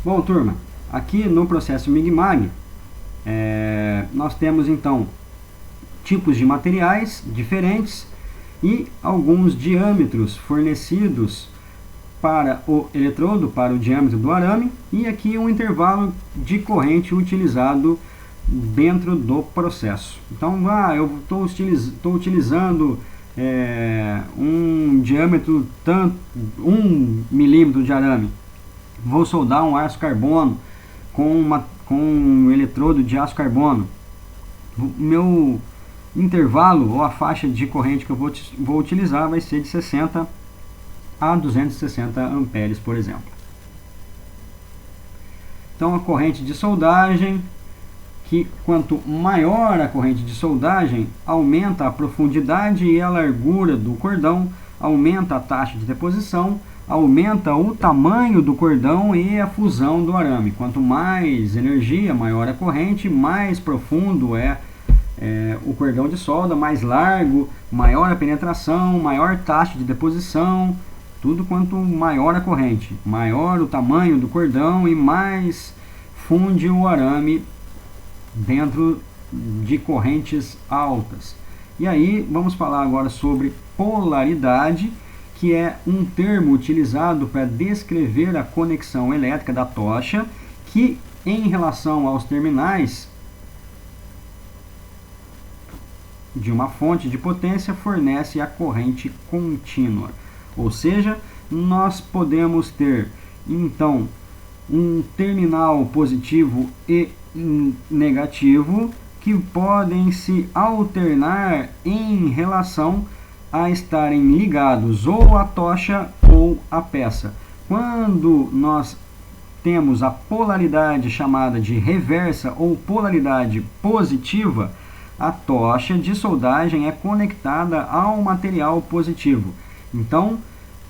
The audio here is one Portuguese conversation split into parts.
Bom, turma, aqui no processo Mig-Mag, nós temos então tipos de materiais diferentes e alguns diâmetros fornecidos para o eletrodo, para o diâmetro do arame, e aqui um intervalo de corrente utilizado dentro do processo. Então, eu estou utilizando um diâmetro tanto 1 milímetro de arame. Vou soldar um aço carbono com um eletrodo de aço carbono. O meu intervalo ou a faixa de corrente que eu vou utilizar vai ser de 60 a 260 amperes, por exemplo. Então a corrente de soldagem, que quanto maior a corrente de soldagem, aumenta a profundidade e a largura do cordão, aumenta a taxa de deposição, aumenta o tamanho do cordão e a fusão do arame. Quanto mais energia, maior a corrente, mais profundo é o cordão de solda, mais largo, maior a penetração, maior taxa de deposição. Tudo quanto maior a corrente, maior o tamanho do cordão e mais funde o arame dentro de correntes altas. E aí vamos falar agora sobre polaridade, que é um termo utilizado para descrever a conexão elétrica da tocha, que em relação aos terminais de uma fonte de potência fornece a corrente contínua. Ou seja, nós podemos ter então um terminal positivo e negativo que podem se alternar em relação a estarem ligados ou à tocha ou à peça. Quando nós temos a polaridade chamada de reversa ou polaridade positiva, a tocha de soldagem é conectada ao material positivo. Então,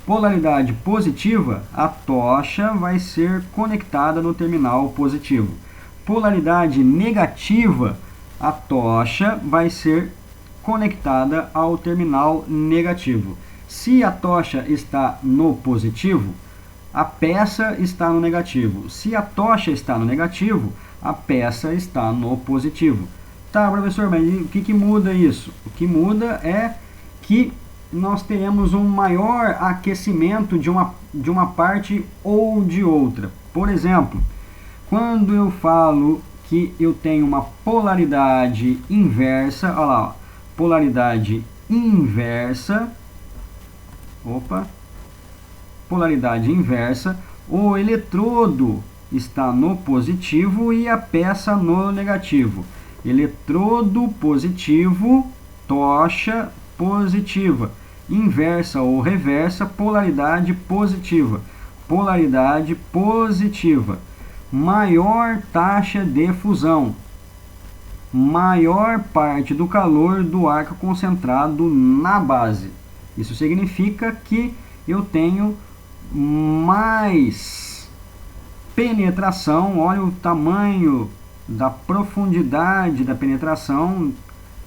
polaridade positiva, a tocha vai ser conectada no terminal positivo. Polaridade negativa, a tocha vai ser conectada ao terminal negativo. Se a tocha está no positivo, a peça está no negativo. Se a tocha está no negativo, a peça está no positivo. Tá, professor, mas o que muda isso? O que muda é que nós teremos um maior aquecimento de uma parte ou de outra. Por exemplo, quando eu falo que eu tenho uma polaridade inversa, olha lá, ó, polaridade inversa, polaridade inversa, o eletrodo está no positivo e a peça no negativo. Eletrodo positivo, tocha positiva. Inversa ou reversa, polaridade positiva. Polaridade positiva. Maior taxa de fusão. Maior parte do calor do arco concentrado na base. Isso significa que eu tenho mais penetração. Olha o tamanho da profundidade da penetração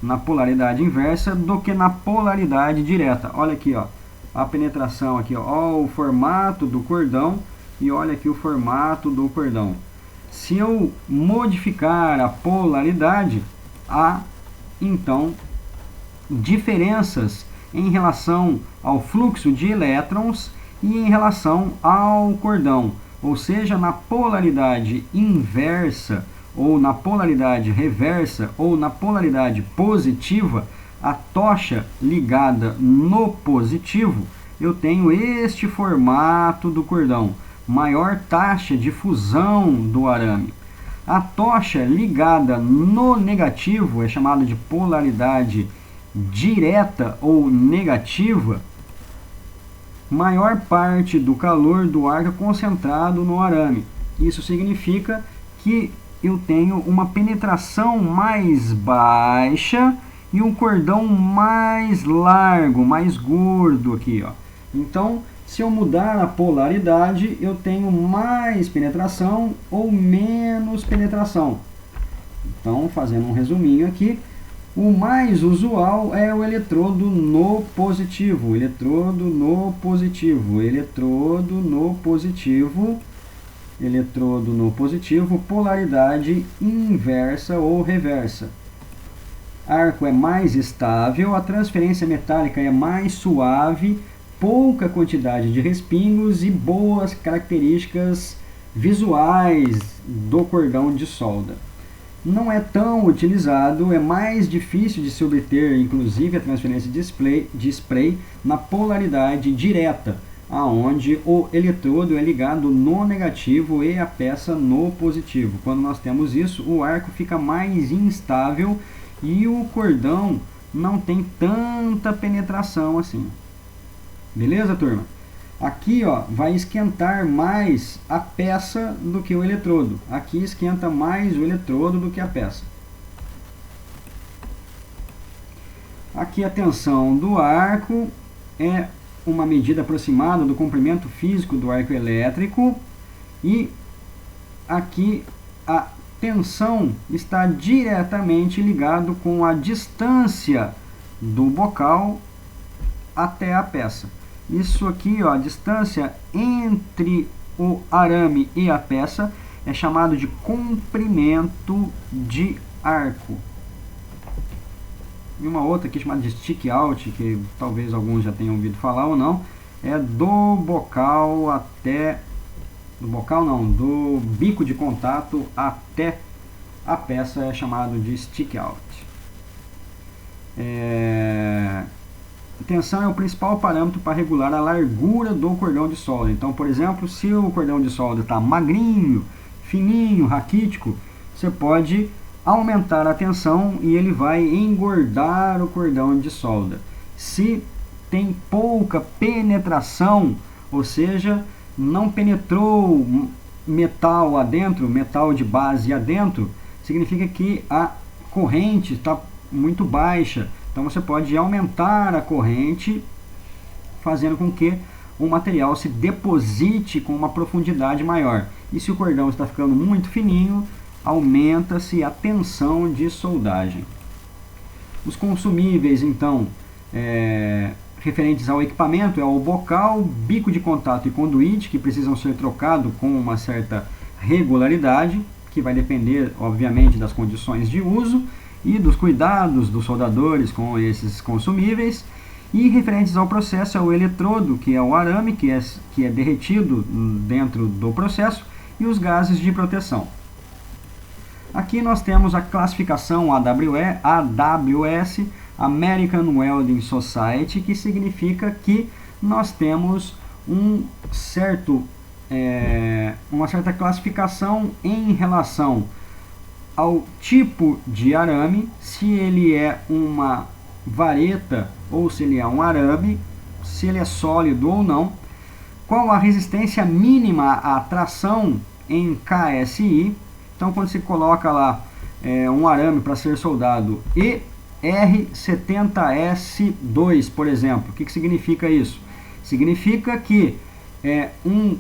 na polaridade inversa do que na polaridade direta. Olha aqui, ó, a penetração aqui, ó, o formato do cordão e olha aqui o formato do cordão. Se eu modificar a polaridade, há então diferenças em relação ao fluxo de elétrons e em relação ao cordão. Ou seja, na polaridade inversa ou na polaridade reversa, ou na polaridade positiva, a tocha ligada no positivo, eu tenho este formato do cordão, maior taxa de fusão do arame. A tocha ligada no negativo é chamada de polaridade direta ou negativa, maior parte do calor do arco concentrado no arame. Isso significa que eu tenho uma penetração mais baixa e um cordão mais largo, mais gordo aqui, ó. Então, se eu mudar a polaridade, eu tenho mais penetração ou menos penetração. Então, fazendo um resuminho aqui, o mais usual é o eletrodo no positivo, eletrodo no positivo, eletrodo no positivo. eletrodo no positivo, polaridade inversa ou reversa. Arco é mais estável, a transferência metálica é mais suave, pouca quantidade de respingos e boas características visuais do cordão de solda. Não é tão utilizado, é mais difícil de se obter, inclusive a transferência de spray na polaridade direta, aonde o eletrodo é ligado no negativo e a peça no positivo. Quando nós temos isso, o arco fica mais instável e o cordão não tem tanta penetração assim. Beleza, turma? Aqui, ó, vai esquentar mais a peça do que o eletrodo. Aqui esquenta mais o eletrodo do que a peça. Aqui a tensão do arco é uma medida aproximada do comprimento físico do arco elétrico. E aqui a tensão está diretamente ligado com a distância do bocal até a peça. Isso aqui, ó, a distância entre o arame e a peça é chamado de comprimento de arco. E uma outra aqui chamada de stick out, que talvez alguns já tenham ouvido falar ou não, é do bocal até... do bocal não, do bico de contato até a peça é chamado de stick out. Tensão é o principal parâmetro para regular a largura do cordão de solda. Então, por exemplo, se o cordão de solda está magrinho, fininho, raquítico, você pode aumentar a tensão e ele vai engordar o cordão de solda. Se tem pouca penetração, ou seja, não penetrou metal adentro, metal de base adentro, significa que a corrente está muito baixa. Então você pode aumentar a corrente, fazendo com que o material se deposite com uma profundidade maior. E se o cordão está ficando muito fininho, aumenta-se a tensão de soldagem. Os consumíveis, então, referentes ao equipamento, é o bocal, bico de contato e conduíte, que precisam ser trocados com uma certa regularidade, que vai depender, obviamente, das condições de uso e dos cuidados dos soldadores com esses consumíveis. E referentes ao processo é o eletrodo, que é o arame, que é derretido dentro do processo, e os gases de proteção. Aqui nós temos a classificação AWS, American Welding Society, que significa que nós temos uma certa classificação em relação ao tipo de arame, se ele é uma vareta ou se ele é um arame, se ele é sólido ou não, qual a resistência mínima à tração em KSI. Então, quando se coloca lá um arame para ser soldado ER70S2, por exemplo, o que significa isso? Significa que é um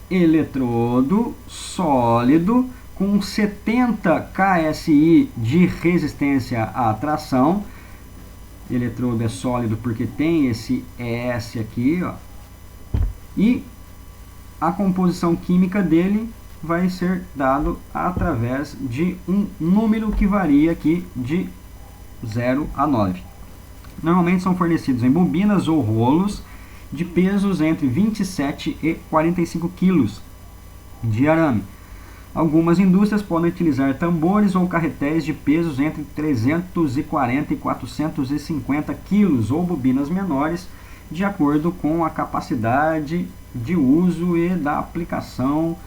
eletrodo sólido com 70 KSI de resistência à tração. Eletrodo é sólido porque tem esse S aqui, ó. E a composição química dele vai ser dado através de um número que varia aqui de 0 a 9. Normalmente são fornecidos em bobinas ou rolos de pesos entre 27 e 45 kg de arame. Algumas indústrias podem utilizar tambores ou carretéis de pesos entre 340 e 450 kg ou bobinas menores, de acordo com a capacidade de uso e da aplicação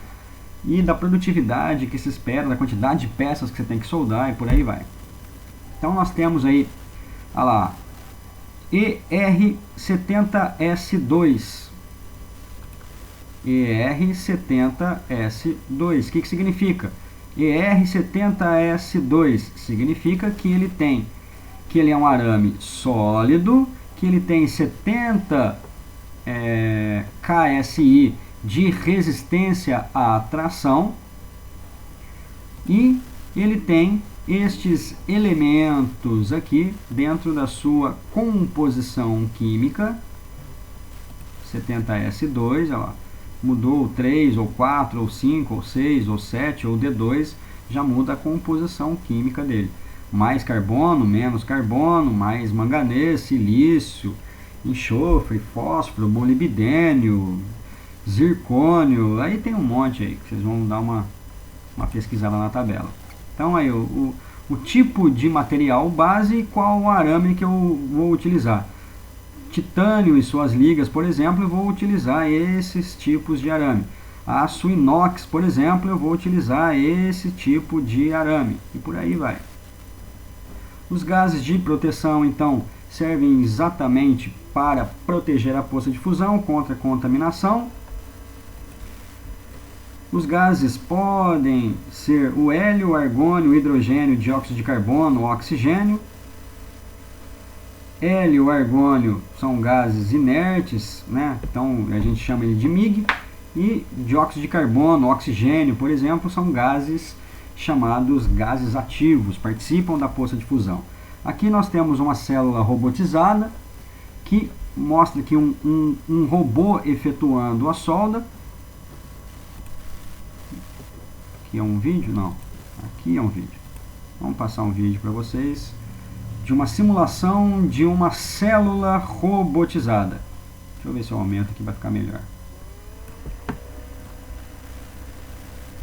e da produtividade que se espera, da quantidade de peças que você tem que soldar e por aí vai. Então nós temos aí, olha lá, ER70S2. ER70S2. O que significa? ER70S2 significa que ele é um arame sólido, que ele tem 70 KSI de resistência à tração e ele tem estes elementos aqui dentro da sua composição química. 70S2, olha lá. mudou o 3, ou 4, ou 5, ou 6, ou 7, ou D2, já muda a composição química dele. Mais carbono, menos carbono, mais manganês, silício, enxofre, fósforo, molibdênio, zircônio, aí tem um monte aí, que vocês vão dar uma pesquisada na tabela. Então aí o tipo de material base e qual o arame que eu vou utilizar. Titânio e suas ligas, por exemplo, eu vou utilizar esses tipos de arame. Aço inox, por exemplo, eu vou utilizar esse tipo de arame. E por aí vai. Os gases de proteção, então, servem exatamente para proteger a poça de fusão contra contaminação. Os gases podem ser o hélio, o argônio, o hidrogênio, o dióxido de carbono, o oxigênio. Hélio e o argônio são gases inertes, né? Então a gente chama ele de MIG. E dióxido de carbono, oxigênio, por exemplo, são gases chamados gases ativos, participam da poça de fusão. Aqui nós temos uma célula robotizada que mostra aqui um robô efetuando a solda. Aqui é um vídeo? Não. Aqui é um vídeo. Vamos passar um vídeo para vocês de uma simulação de uma célula robotizada. Deixa eu ver se eu aumento aqui para ficar melhor.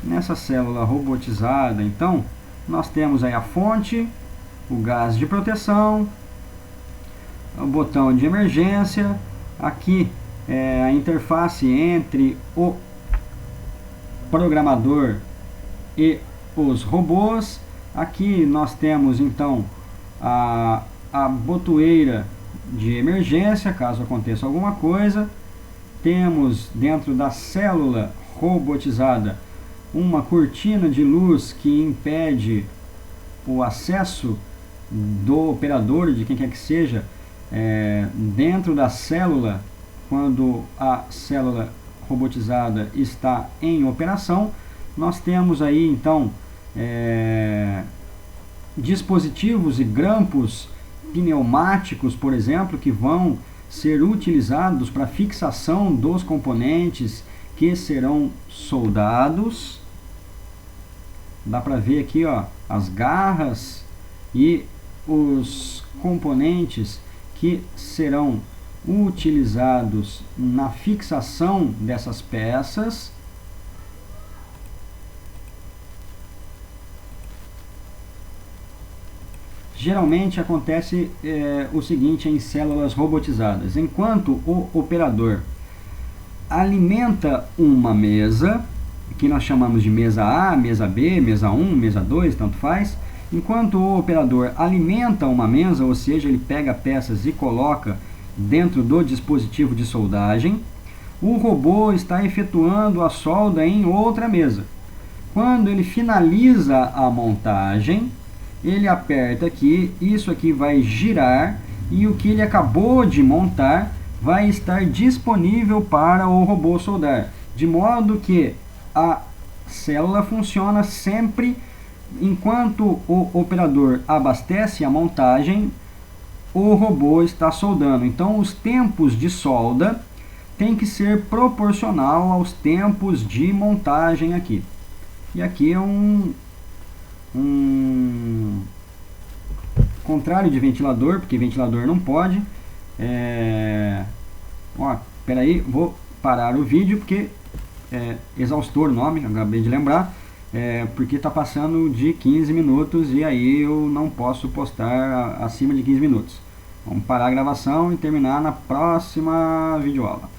Nessa célula robotizada, então, nós temos aí a fonte, o gás de proteção, o botão de emergência, aqui é a interface entre o programador e os robôs. Aqui nós temos então a botoeira de emergência, caso aconteça alguma coisa. Temos dentro da célula robotizada uma cortina de luz que impede o acesso do operador, de quem quer que seja, dentro da célula, quando a célula robotizada está em operação. Nós temos aí então dispositivos e grampos pneumáticos, por exemplo, que vão ser utilizados para fixação dos componentes que serão soldados. Dá para ver aqui, ó, as garras e os componentes que serão utilizados na fixação dessas peças. Geralmente acontece o seguinte em células robotizadas: enquanto o operador alimenta uma mesa, que nós chamamos de mesa A, mesa B, mesa 1, mesa 2, tanto faz. Enquanto o operador alimenta uma mesa, ou seja, ele pega peças e coloca dentro do dispositivo de soldagem, o robô está efetuando a solda em outra mesa. Quando ele finaliza a montagem, ele aperta aqui, isso aqui vai girar e o que ele acabou de montar vai estar disponível para o robô soldar, de modo que a célula funciona sempre enquanto o operador abastece a montagem, o robô está soldando. Então os tempos de solda tem que ser proporcional aos tempos de montagem aqui. E aqui é um contrário de ventilador, porque ventilador não pode. Espera aí, vou parar o vídeo porque exaustor o nome, acabei de lembrar, porque está passando de 15 minutos e aí eu não posso postar acima de 15 minutos. Vamos parar a gravação e terminar na próxima videoaula.